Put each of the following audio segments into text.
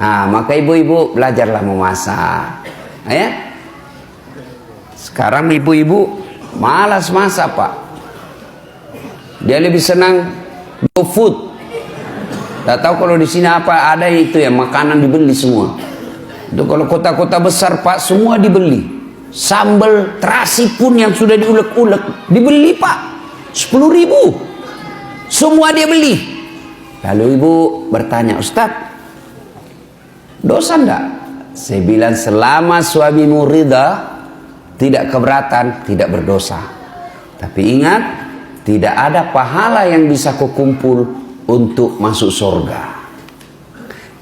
Nah, maka ibu-ibu belajarlah memasak. Ya. Sekarang ibu-ibu malas masak, Pak. Dia lebih senang GoFood. Tak tahu kalau di sini apa ada itu ya, makanan dibeli semua. Itu kalau kota-kota besar, Pak, semua dibeli. Sambal terasi pun yang sudah diulek-ulek dibeli, Pak. 10.000. Semua dia beli. Lalu ibu bertanya, Ustadz, dosa enggak? Saya bilang selama suamimu ridha, tidak keberatan, tidak berdosa. Tapi ingat, tidak ada pahala yang bisa kau kumpul untuk masuk surga.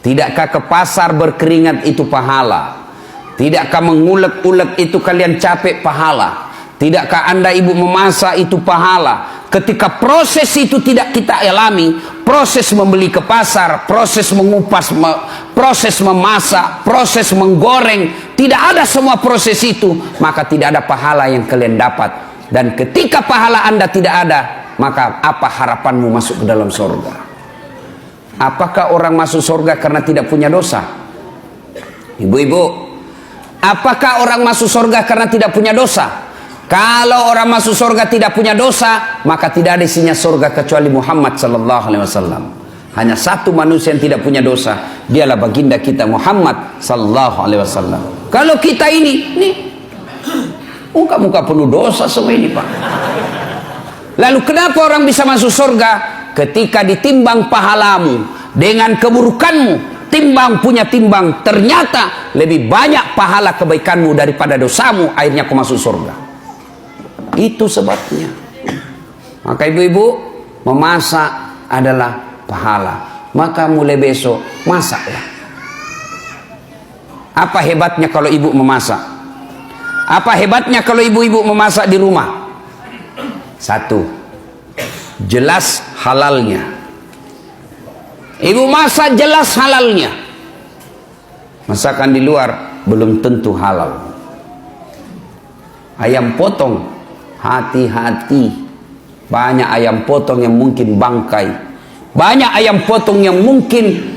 Tidakkah ke pasar berkeringat itu pahala? Tidakkah mengulek-ulek itu kalian capek pahala? Tidakkah anda ibu memasak itu pahala? Ketika proses itu tidak kita alami, proses membeli ke pasar, proses mengupas, proses memasak, proses menggoreng, tidak ada semua proses itu, maka tidak ada pahala yang kalian dapat. Dan ketika pahala anda tidak ada, maka apa harapanmu masuk ke dalam surga? Apakah orang masuk surga karena tidak punya dosa? Ibu-ibu, apakah orang masuk surga karena tidak punya dosa? Kalau orang masuk surga tidak punya dosa, maka tidak ada isinya surga kecuali Muhammad sallallahu alaihi wasallam. Hanya satu manusia yang tidak punya dosa, dialah baginda kita Muhammad sallallahu alaihi wasallam. Kalau kita ini nih muka-muka penuh dosa semua ini, Pak. Lalu kenapa orang bisa masuk surga? Ketika ditimbang pahalamu dengan keburukanmu, timbang punya timbang, ternyata lebih banyak pahala kebaikanmu daripada dosamu, akhirnya kau masuk surga. Itu sebabnya. Maka ibu-ibu, memasak adalah pahala. Maka mulai besok masaklah. Apa hebatnya kalau ibu memasak? Apa hebatnya kalau ibu-ibu memasak di rumah? Satu, jelas halalnya. Ibu masak jelas halalnya. Masakan di luar belum tentu halal. Ayam potong, hati-hati. Banyak ayam potong yang mungkin bangkai. Banyak ayam potong yang mungkin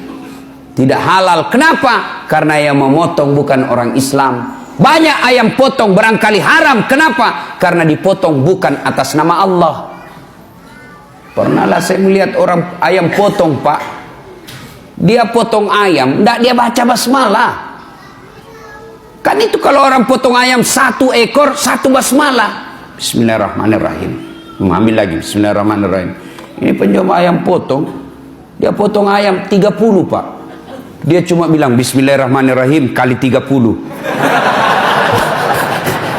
tidak halal. Kenapa? Karena yang memotong bukan orang Islam. Banyak ayam potong barangkali haram. Kenapa? Karena dipotong bukan atas nama Allah. Pernahlah saya melihat orang ayam potong, Pak. Dia potong ayam, tidak dia baca basmalah. Kan itu kalau orang potong ayam 1 ekor, 1 basmalah. Bismillahirrahmanirrahim. Ambil lagi, bismillahirrahmanirrahim. Ini penjual ayam potong, dia potong ayam 30, Pak. Dia cuma bilang bismillahirrahmanirrahim kali 30.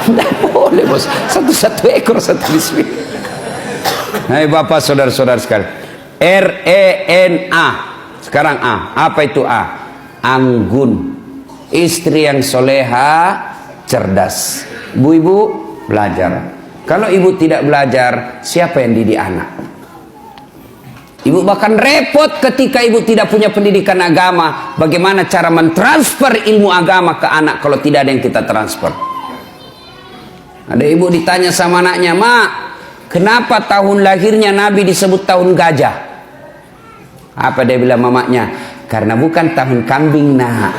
Tidak boleh, bos. 1 ekor 1 bismillah. Hai bapak saudara-saudara sekalian, RENA. Sekarang A. Apa itu A? Anggun. Istri yang soleha, cerdas. Ibu-ibu belajar. Kalau ibu tidak belajar, siapa yang didik anak? Ibu bahkan repot ketika ibu tidak punya pendidikan agama. Bagaimana cara mentransfer ilmu agama ke anak kalau tidak ada yang kita transfer? Ada ibu ditanya sama anaknya, "Mak, kenapa tahun lahirnya Nabi disebut tahun gajah?" Apa dia bilang mamanya? Karena bukan tahun kambing, nak.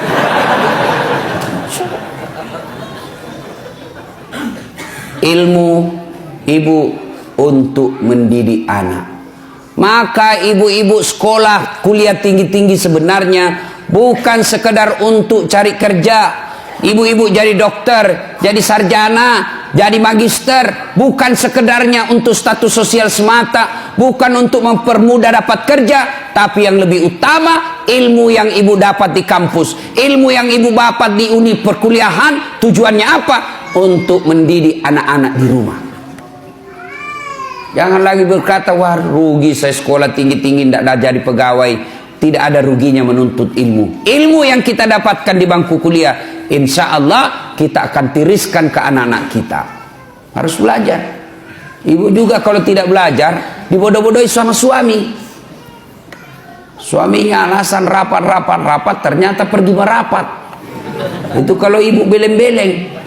Ilmu ibu untuk mendidik anak. Maka ibu-ibu sekolah kuliah tinggi-tinggi sebenarnya bukan sekedar untuk cari kerja. Ibu-ibu jadi dokter, jadi sarjana, jadi magister, bukan sekedarnya untuk status sosial semata, bukan untuk mempermudah dapat kerja, tapi yang lebih utama ilmu yang ibu dapat di kampus, ilmu yang ibu dapat di uni perkuliahan, tujuannya apa? Untuk mendidik anak-anak di rumah. Jangan lagi berkata, wah rugi saya sekolah tinggi-tinggi tidak jadi pegawai. Tidak ada ruginya menuntut ilmu. Ilmu yang kita dapatkan di bangku kuliah, insya Allah kita akan tiriskan ke anak-anak kita. Harus belajar. Ibu juga kalau tidak belajar, dibodoh-bodohi sama suami. Suaminya alasan rapat, ternyata pergi merapat. Itu kalau ibu beleng-beleng.